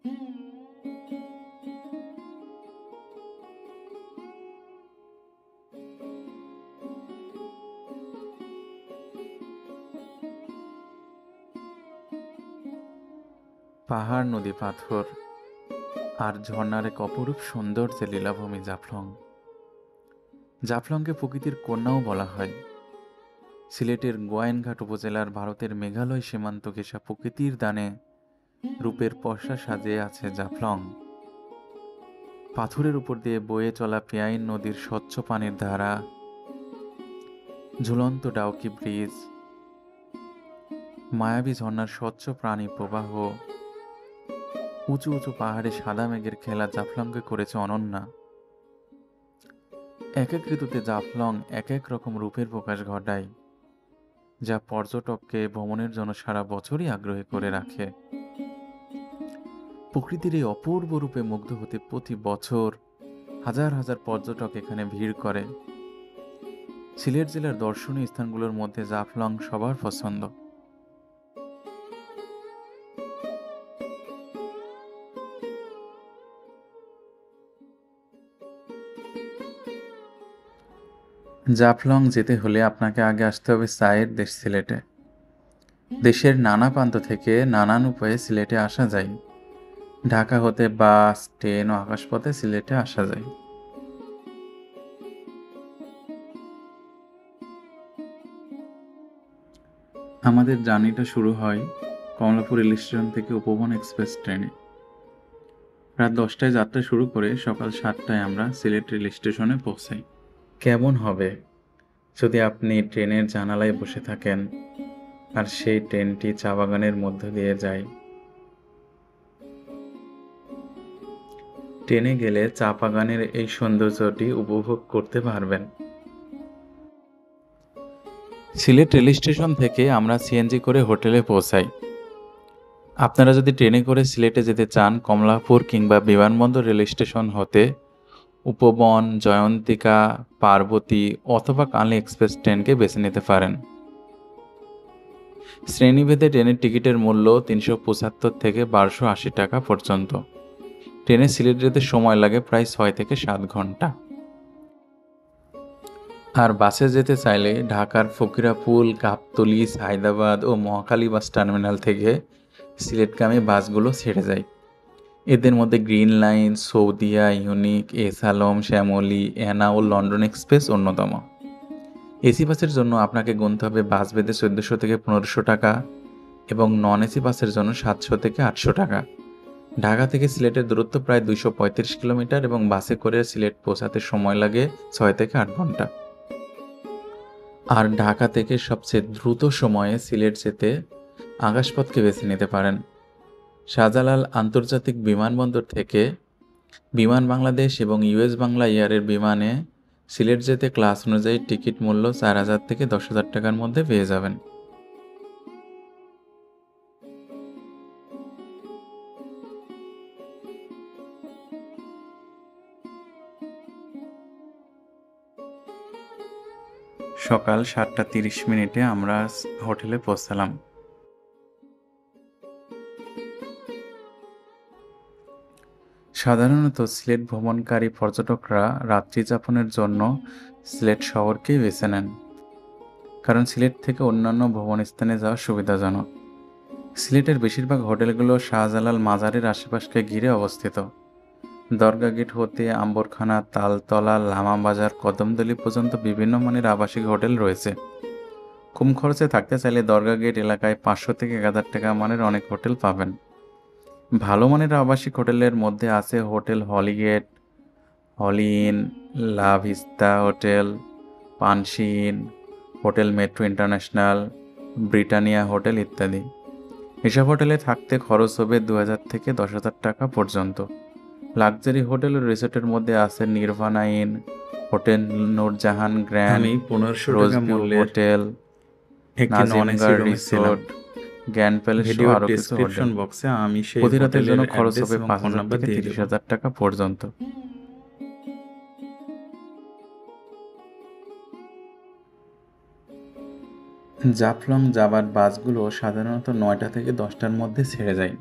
পাহাড়, নদী, পাথর আর ঝর্ণার এক অপরূপ সৌন্দর্যের লীলাভূমি জাফলং। জাফলংকে প্রকৃতির কন্যাও বলা হয়। সিলেটের গোয়াইনঘাট উপজেলার ভারতের মেঘালয় সীমান্ত ঘেঁষা প্রকৃতির দানে রূপের পসরা সাজিয়ে আছে জাফলং। পাথরের উপর দিয়ে বয়ে চলা পেয়াইন নদীর স্বচ্ছ পানির ধারা, ঝুলন্ত ডাউকি ব্রিজ, মায়াবী ঝর্ণার স্বচ্ছ প্রাণী প্রবাহ, উঁচু উঁচু পাহাড়ে সাদা মেঘের খেলা জাফলংকে করেছে অনন্যা। এক এক ঋতুতে জাফলং এক এক রকম রূপের প্রকাশ ঘটায়, যা পর্যটককে ভ্রমণের জন্য সারা বছরই আগ্রহী করে রাখে। প্রকৃতির এই অপূর্ব রূপে মুগ্ধ হতে প্রতি বছর হাজার হাজার পর্যটক এখানে ভিড় করে। সিলেট জেলার দর্শনীয় স্থানগুলোর মধ্যে জাফলং সবার পছন্দ। জাফলং যেতে হলে আপনাকে আগে আসতে হবে চায়ের দেশ সিলেটে। দেশের নানা প্রান্ত থেকে নানান উপায়ে সিলেটে আসা যায়। ঢাকা হতে বাস, ট্রেন ও আকাশপথে সিলেটে আসা যায়। আমাদের জার্নিটা শুরু হয় কমলাপুর রেল স্টেশন থেকে উপবন এক্সপ্রেস ট্রেনে। রাত 10টায় যাত্রা শুরু করে সকাল 7টায় আমরা সিলেট রেল স্টেশনে পৌঁছাই। কেমন হবে যদি আপনি ট্রেনের জানালায় বসে থাকেন আর সেই ট্রেনটি চা বাগানের মধ্য দিয়ে যায়। ট্রেনে গেলে চা বাগানের এই সৌন্দর্যটি উপভোগ করতে পারবেন। সিলেট রেল স্টেশন থেকে আমরা সিএনজি করে হোটেলে পৌঁছাই। আপনারা যদি ট্রেনে করে সিলেটে যেতে চান, কমলাপুর কিংবা বিমানবন্দর রেল স্টেশন হতে উপবন, জয়ন্তিকা, পার্বতী অথবা কানলি এক্সপ্রেস ট্রেনকে বেছে নিতে পারেন। শ্রেণীভেদে ট্রেনের টিকিটের মূল্য 375 থেকে 1280 টাকা পর্যন্ত। ট্রেনে সিলেট যেতে সময় লাগে প্রায় 6 থেকে 7 ঘন্টা। আর বাসে যেতে চাইলে ঢাকার ফকিরাপুল, গাবতলী, সায়দাবাদ ও মহাখালী বাস টার্মিনাল থেকে সিলেটগামী বাসগুলো ছেড়ে যায়। এদের মধ্যে Green Line, Saudia, Unique, S Alam, Shyamoli, Ena ও লন্ডন এক্সপ্রেস অন্যতম। এসি বাসের জন্য আপনাকে গুনতে হবে বাস বেঁধে 1400 থেকে 1500 টাকা এবং নন এসি বাসের জন্য 700 থেকে 800 টাকা। ঢাকা থেকে সিলেটের দূরত্ব প্রায় 235 কিলোমিটার এবং বাসে করে সিলেট পৌঁছাতে সময় লাগে 6 থেকে 8 ঘন্টা। আর ঢাকা থেকে সবচেয়ে দ্রুত সময়ে সিলেট যেতে আকাশপথকে বেছে নিতে পারেন। শাহজালাল আন্তর্জাতিক বিমানবন্দর থেকে বিমান বাংলাদেশ এবং ইউএস বাংলা এয়ারের বিমানে সিলেট যেতে ক্লাস অনুযায়ী টিকিট মূল্য 4000 থেকে 10,000 টাকার মধ্যে পেয়ে যাবেন। সকাল 7:30 আমরা হোটেলে পৌঁছালাম। সাধারণত সিলেট ভ্রমণকারী পর্যটকরা রাত্রি যাপনের জন্য সিলেট শহরকেই বেছে নেন, কারণ সিলেট থেকে অন্যান্য ভ্রমণ স্থানে যাওয়া সুবিধাজনক। সিলেটের বেশিরভাগ হোটেলগুলো শাহজালাল মাজারের আশেপাশকে ঘিরে অবস্থিত। দরগা গেট হতে আম্বরখানা, তালতলা, লামা বাজার, কদমতলী পর্যন্ত বিভিন্ন মানের আবাসিক হোটেল রয়েছে। কম খরচে থাকতে চাইলে দরগা গেট এলাকায় 500 থেকে 1000 টাকা মানের অনেক হোটেল পাবেন। ভালো মানের আবাসিক হোটেলের মধ্যে আছে হোটেল হলিগেট, হলি ইন, লা vista hotel, pansy in, hotel metro international, Britannia hotel ইত্যাদি। এসব হোটেলে থাকতে খরচ হবে 2000 থেকে 10,000 টাকা পর্যন্ত। লাক্সারি হোটেল ও রিসোর্টের মধ্যে আছে নির্ভানা ইন, হোটেল নূরজাহান গ্র্যান্ড, আমি 1500 টাকা রোজভিউ মূল্যের হোটেল, একটি নন এসি নাজিমগড় রুমে ছিলাম। রিসোর্ট, গ্র্যান্ড প্যালেস সহ ভিডিও আরও কিছু ডেসক্রিপশন হোটেল। বক্সে আমি সেই প্রতি রাতের হোটেলের জন্য খরচ অ্যাড্রেস হবে এবং ফোন 5,000 নাম্বার থেকে দিয়ে দেব। 30,000 টাকা পর্যন্ত। জাফলং যাবার বাসগুলো সাধারণত 9টা থেকে 10টার মধ্যে ছেড়ে যায়।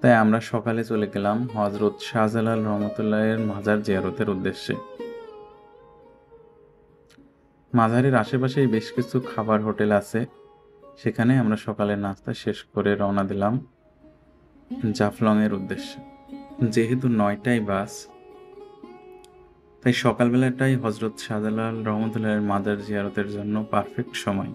তাই আমরা সকালে চলে গেলাম হজরত শাহজালাল রহমতুল্লাহের মাজার জিয়ারতের উদ্দেশ্যে। মাজারের আশেপাশেই বেশ কিছু খাবার হোটেল আছে, সেখানে আমরা সকালের নাস্তা শেষ করে রওনা দিলাম জাফলংয়ের উদ্দেশ্যে। যেহেতু 9টায় বাস, তাই সকালবেলাটাই হজরত শাহজালাল রহমতুল্লাহের মাজার জিয়ারতের জন্য পারফেক্ট সময়।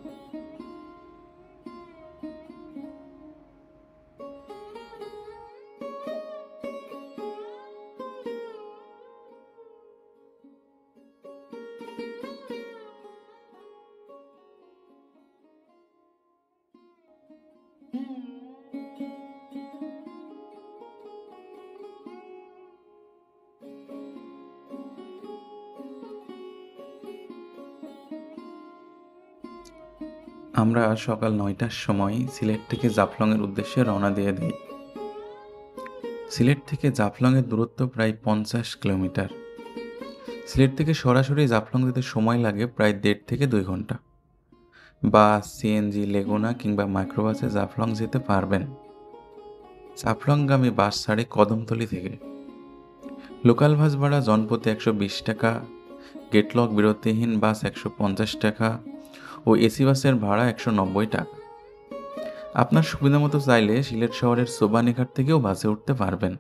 আমরা সকাল 9টার সময় সিলেট থেকে জাফলংয়ের উদ্দেশ্যে রওনা দিয়ে দিই। সিলেট থেকে জাফলংয়ের দূরত্ব প্রায় 50 কিলোমিটার। সিলেট থেকে সরাসরি জাফলং যেতে সময় লাগে প্রায় 1.5 থেকে 2 ঘন্টা। বাস, সিএনজি, লেগুনা কিংবা মাইক্রোবাসে জাফলং যেতে পারবেন। জাফলংগামী বাস ছাড়ে কদমতলী থেকে। লোকাল বাস ভাড়া জনপ্রতি 120 টাকা, গেটলক বিরতিহীন বাস 150 টাকা ও এসি বাসের ভাড়া 190 টাকা। আপনার সুবিধামতো চাইলে সিলেট শহরের সোবানীঘাট থেকেও বাসে উঠতে পারবেন।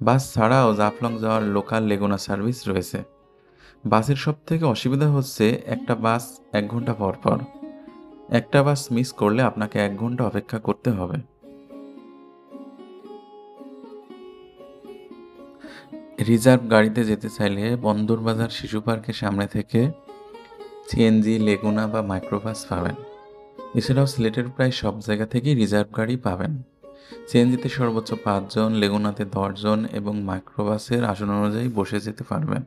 বাস ছাড়াও জাফলং যাওয়ার লোকাল লেগুনা সার্ভিস রয়েছে। বাসের সবথেকে অসুবিধা হচ্ছে একটা বাস 1 ঘন্টা পর পর। একটা বাস মিস করলে আপনাকে 1 ঘন্টা অপেক্ষা করতে হবে। রিজার্ভ গাড়িতে যেতে চাইলে বন্দরবাজার শিশু পার্কের সামনে থেকে সিএনজি, লেগুনা বা মাইক্রোবাস পাবেন। এছাড়াও সিলেটের প্রায় সব জায়গা থেকেই রিজার্ভ গাড়ি পাবেন। সিএনজিতে সর্বোচ্চ 5 জন, লেগুনাতে 10 জন এবং মাইক্রোবাসের আসন অনুযায়ী বসে যেতে পারবেন।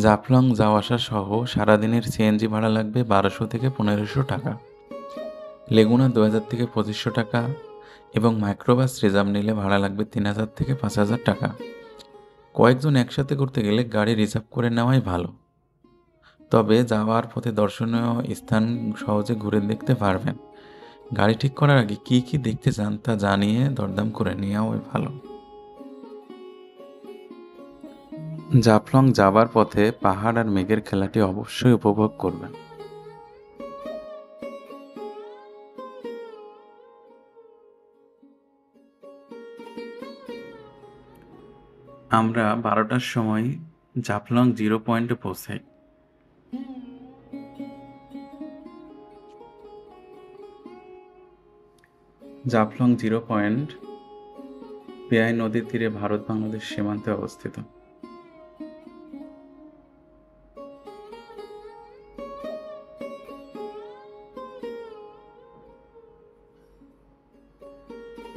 জাফলং যাওয়া আসা সহ সারাদিনের সিএনজি ভাড়া লাগবে 1200 থেকে 1500 টাকা, লেগুনা 2000 থেকে 2500 টাকা এবং মাইক্রোবাস রিজার্ভ নিলে ভাড়া লাগবে 3000 থেকে 5000 টাকা। কয়েকজন একসাথে করতে গেলে গাড়ি রিজার্ভ করে নেওয়াই ভালো। তবে যাওয়ার পথে দর্শনীয় স্থান সহজে ঘুরে দেখতে পারবেন। গাড়ি ঠিক করার আগে কি কি দেখতে চান তা জানিয়ে দরদাম করে নেওয়াই ভালো। জাফলং যাবার পথে পাহাড় আর মেঘের খেলাটি অবশ্যই উপভোগ করবেন। আমরা 12টার সময় জাফলং 0 পয়েন্টে পৌঁছাই। জাফলং 0 পয়েন্ট পেয়াই নদীর তীরে ভারত-বাংলাদেশ সীমান্তে অবস্থিত।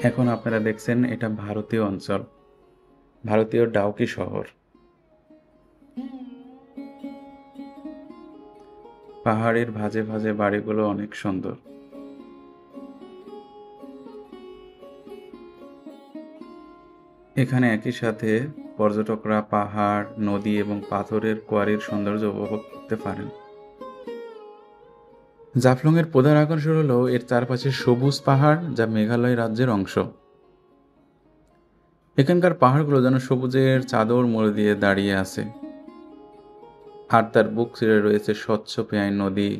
এখন আপনারা দেখছেন এটা ভারতীয় অঞ্চল, ভারতীয় ডাউকি শহর। পাহাড়ের ভাঁজে ভাঁজে বাড়িগুলো অনেক সুন্দর। এখানে একই সাথে পর্যটকরা পাহাড়, নদী এবং পাথরের কোয়ারির সৌন্দর্য উপভোগ করতে পারেন। জাফলংয়ের প্রধান আকর্ষণ হলো এর চারপাশে সবুজ পাহাড়, যা মেঘালয় রাজ্যের অংশ। এখানকার পাহাড়গুলো যেন সবুজের চাদর মুড়ে দিয়ে দাঁড়িয়ে আছে, আর তার বুক চিরে রয়েছে স্বচ্ছ পেয়াই নদী।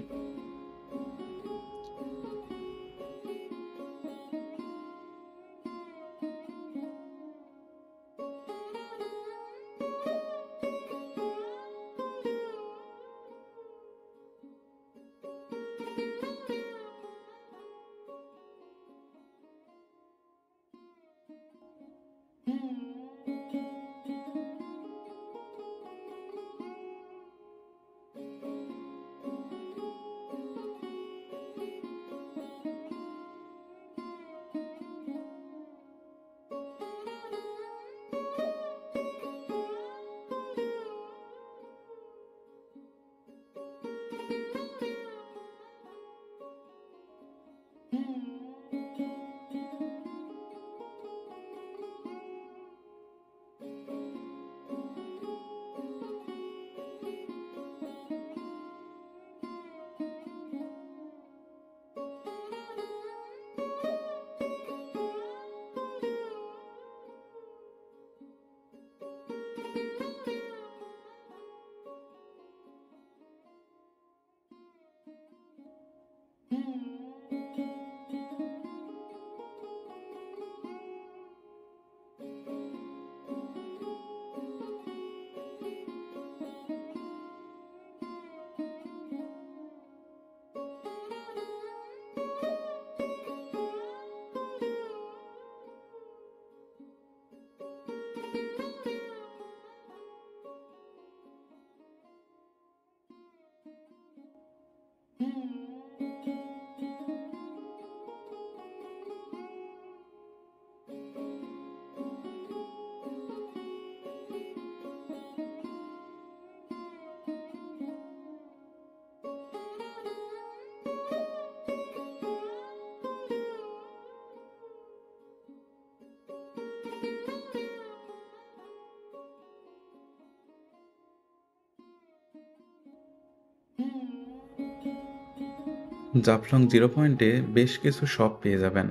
জাফলং জিরো পয়েন্টে বেশ কিছু শপ পেয়ে যাবেন,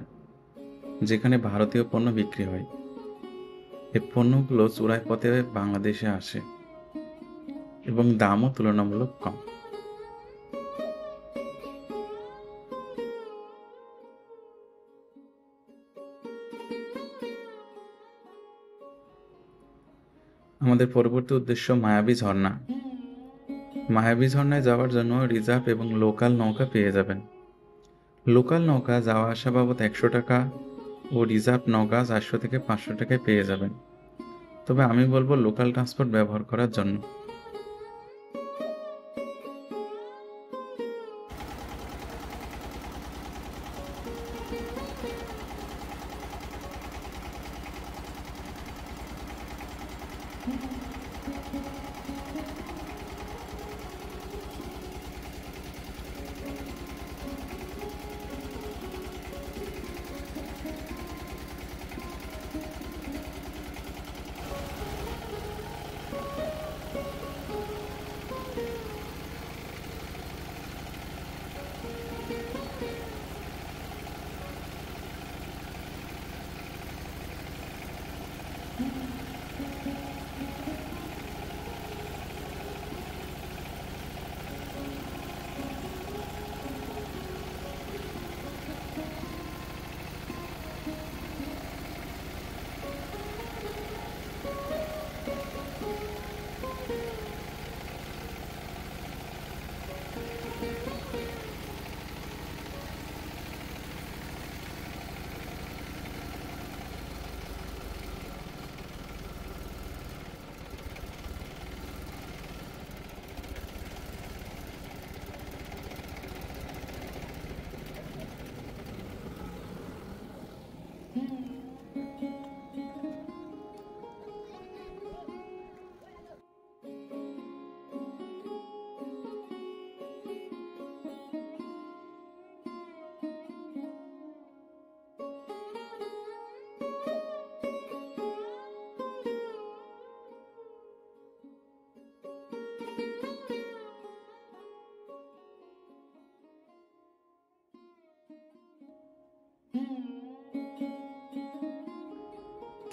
যেখানে ভারতীয় পণ্য বিক্রি হয়। এই পণ্যগুলো চোরাই পথে বাংলাদেশে আসে এবং দামও তুলনামূলক কম। আমাদের পরবর্তী উদ্দেশ্য মায়াবী ঝর্ণা। মায়াবী ঝর্ণায় যাওয়ার জন্য রিজার্ভ এবং লোকাল নৌকা পেয়ে যাবেন। লোকাল নৌকা যাওয়া আসা বাবদ 100 টাকা ও রিজার্ভ নৌকা 400 থেকে 500 টাকায় পেয়ে যাবেন। তবে আমি বলবো লোকাল ট্রান্সপোর্ট ব্যবহার করার জন্য।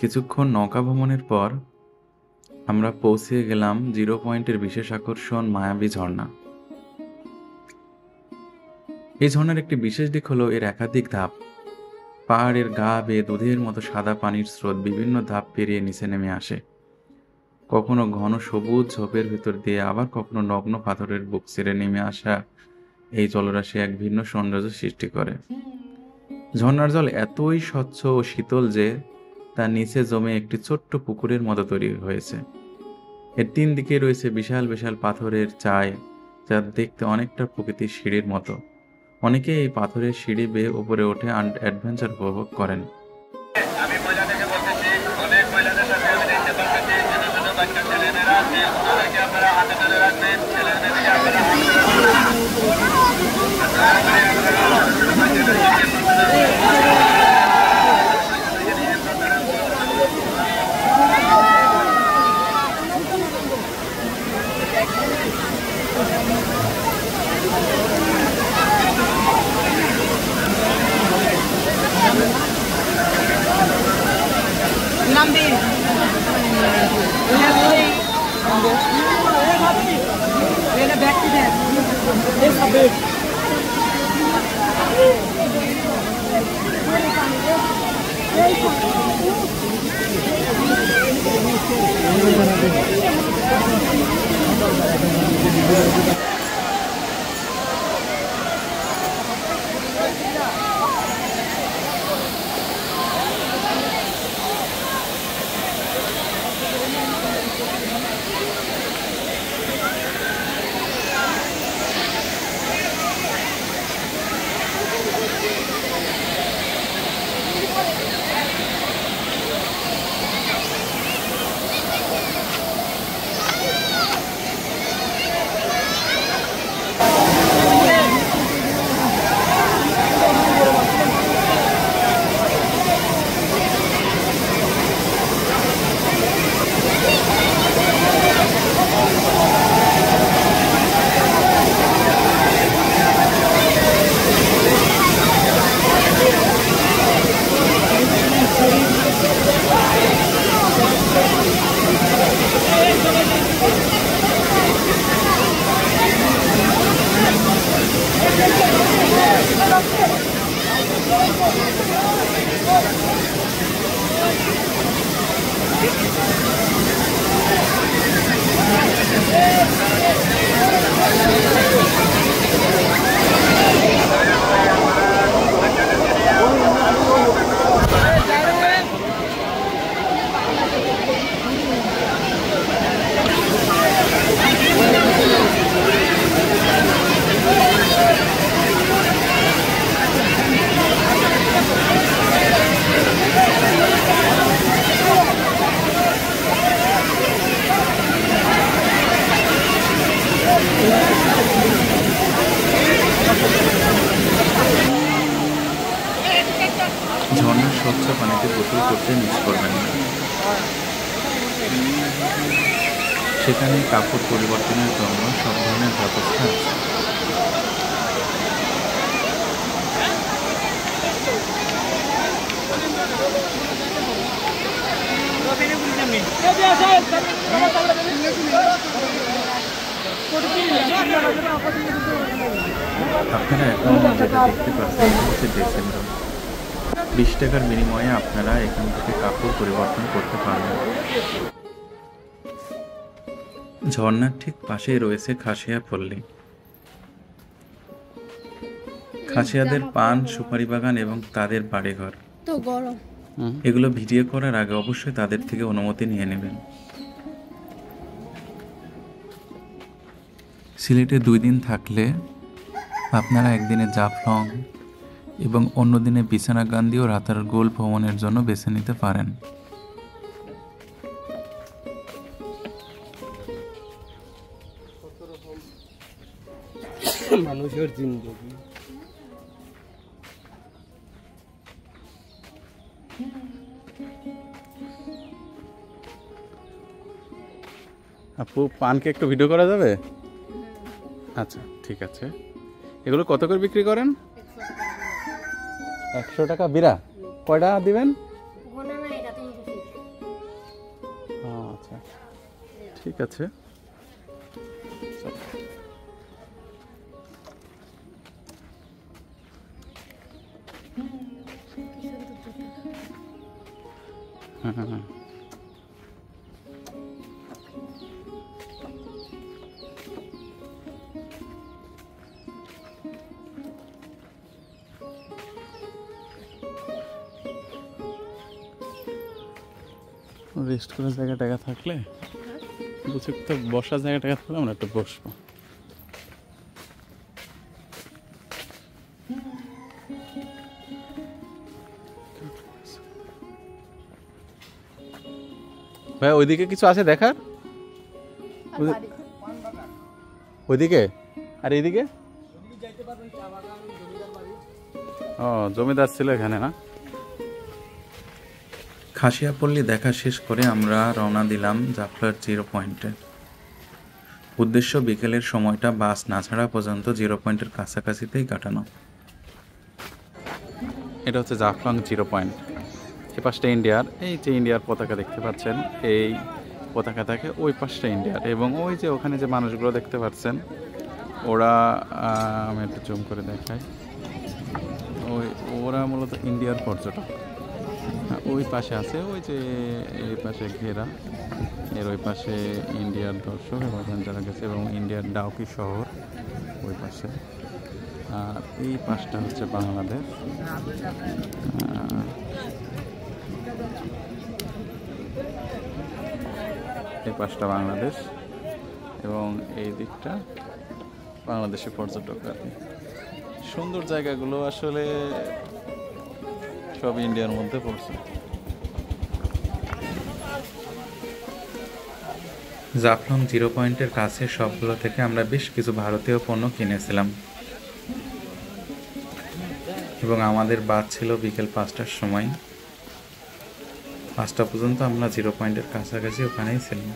কিছুক্ষণ নৌকা ভ্রমণের পর আমরা পৌঁছে গেলাম জিরো পয়েন্টের বিশেষ আকর্ষণ মায়াবী ঝর্ণা। এই ঝর্ণার একটি বিশেষ দিক হলো এর একাধিক ধাপ। পাহাড়ের গা বেয়ে দুধের মতো সাদা পানির স্রোত বিভিন্ন ধাপ পেরিয়ে নিচে নেমে আসে। কখনো ঘন সবুজ ঝোপের ভিতর দিয়ে, আবার কখনো নগ্ন পাথরের বুক ছিঁড়ে নেমে আসা এই জলরাশি এক ভিন্ন সৌন্দর্য সৃষ্টি করে। ঝর্ণার জল এতই স্বচ্ছ ও শীতল যে তার নিচে জমে একটি ছোট্ট পুকুরের মতো তৈরি হয়েছে। এর 3 দিকে রয়েছে বিশাল বিশাল পাথরের চাই, যা দেখতে অনেকটা প্রকৃতির সিঁড়ির মতো। অনেকে এই পাথরের সিঁড়ি বেয়ে উপরে ওঠে অ্যাডভেঞ্চার উপভোগ করেন। আমি মহিলা থেকে বলতেছি, অনেক মহিলাদের সাথে আমি দেখতে পাচ্ছি ছোট ছোট বাচ্চা ছেলেমেয়েরা আছে, ওনাদেরকে আপনারা হাতে ধরে রাখবেন। ছেলেমেয়েদেরকে আপনারা হাতে ধরে সেখানে কাপড় পরিবর্তনের জন্য সব ধরনের ব্যবস্থা আছে। আপনারা এখন যেটা দেখতে পাচ্ছেন হচ্ছে ড্রেসিং রুম। 20 টাকার বিনিময়ে আপনারা এখান থেকে কাপড় পরিবর্তন করতে পারবেন। ঝর্ণার ঠিক পাশেই রয়েছে খাসিয়া পল্লী। খাসিয়াদের পান, সুপারি বাগান এবং তাদের বাড়িঘর। তো গরম। এগুলো ভিডিও করার আগে অবশ্যই তাদের থেকে অনুমতি নিয়ে নেবেন। সিলেটে 2 দিন থাকলে আপনারা একদিনে জাফলং এবং অন্যদিনে বিছানাকান্দি ও রাতারগুল ভ্রমণের জন্য বেছে নিতে পারেন। মানুষের জিন্দগি। আপু, পানকে একটু ভিডিও করা যাবে? আচ্ছা, ঠিক আছে। এগুলো কত করে বিক্রি করেন? 100 টাকা বিড়া। কয়টা দিবেন? আচ্ছা, ঠিক আছে। হ্যাঁ, রেস্ট করার জায়গা টাকা থাকলে, বুঝে তো বসার জায়গা টাকা থাকলে আমরা একটু বসবো। ভাই, ওইদিকে কিছু আছে দেখার? ওইদিকে আর এইদিকে? ও, জমিদার ছিল এখানে না? খাসিয়াপল্লী দেখা শেষ করে আমরা রওনা দিলাম জাফলং জিরো পয়েন্টে। উদ্দেশ্য বিকেলের সময়টা বাস না ছাড়া পর্যন্ত জিরো পয়েন্টের কাছাকাছিতেই কাটানো। এটা হচ্ছে জাফলং জিরো পয়েন্ট। এ পাশটা ইন্ডিয়ার, এই যে ইন্ডিয়ার পতাকা দেখতে পাচ্ছেন, এই পতাকা থাকে ওই পাশটা ইন্ডিয়ার। এবং ওই যে ওখানে যে মানুষগুলো দেখতে পাচ্ছেন, ওরা আমি একটু জুম করে দেখাই, ওরা মূলত ইন্ডিয়ার পর্যটক। ওই পাশে আছে, ওই যে এই পাশে ঘেরা, এর ওই পাশে ইন্ডিয়ার দর্শক এবং যারা গেছে, এবং ইন্ডিয়ার ডাউকি শহর ওই পাশে। আর এই পাশটা হচ্ছে বাংলাদেশ। এই পাশটা বাংলাদেশ এবং এই দিকটা বাংলাদেশের পর্যটক আর কি। সুন্দর জায়গাগুলো আসলে সব ইন্ডিয়ার মধ্যে পড়ছে। জাফলং জিরো পয়েন্টের কাছে সবগুলো থেকে আমরা বেশ কিছু ভারতীয় পণ্য কিনেছিলাম এবং আমাদের বাস ছিল বিকেল 5টার সময়। 5টা পর্যন্ত আমরা জিরো পয়েন্টের কাছাকাছি ওখানেই ছিলাম।